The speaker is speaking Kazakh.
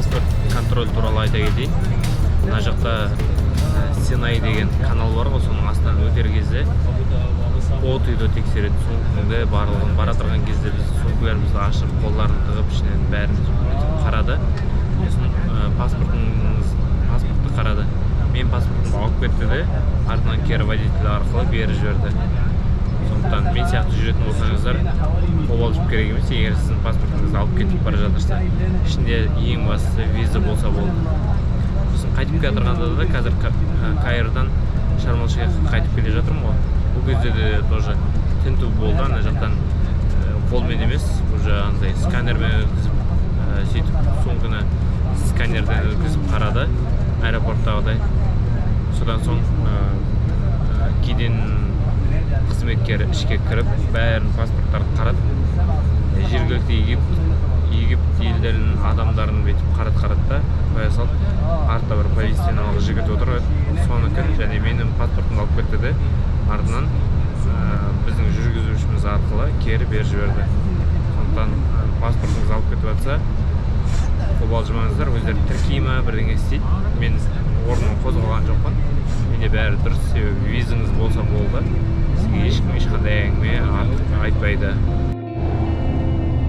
паспорт контроль туралы айта кетейін. Мына жақта Сенай деген канал бар ғой, соның астынан өтер кезде от үйді тексереді, сумкаңды барлығын. Бара тұрған кезде біз сумкаларымызды ашып, қолдарын тығып, ішінен бәрін қарады. Паспортты қарады. Мен паспортымды алып кетті де, артынан кері водитель арқылы бері жіберді. Сондықтан мен сияқты жүретін болсаңыздар, қобалжып керек емес, егер сіздің паспортыңызды алып кетіп бара жатырса, ішінде ең бастысы виза болса болды. Сосын қайтып келе жатырғанда да қазір Каирдан Шарм-эль-Шейхқа қайтып келе жатырмын ғой. Бұл кезде де тоже тінту болды, ана жақтан қолмен емес, уже андай сканермен өткізіп, сөйтіп сумканы сканерден өткізіп қарады, аэропорттағыдай. Содан соң кеден қызметкері ішке кіріп, бәрін паспорттарды қарады. Жергілікті Египет елдерінің адамдарын бетіп қарады да, қоя салды. Артта бір полицияналық жігіт отыр, соныкі, және менің паспортымды алып кетті де, артынан біздің жүргізушіміз арқылы кері бері жіберді. Сондықтан паспортыңыз алып кетіп жатса, қобалжымаңыздар, өздері тіркей ма, бірдеңе істейді. Мен орнынан қозғалған жоқпын. Менде бәрі дұрыс, себебі визаңыз болса болды. Сізге ешкім ешқандай әңгіме айтпайды.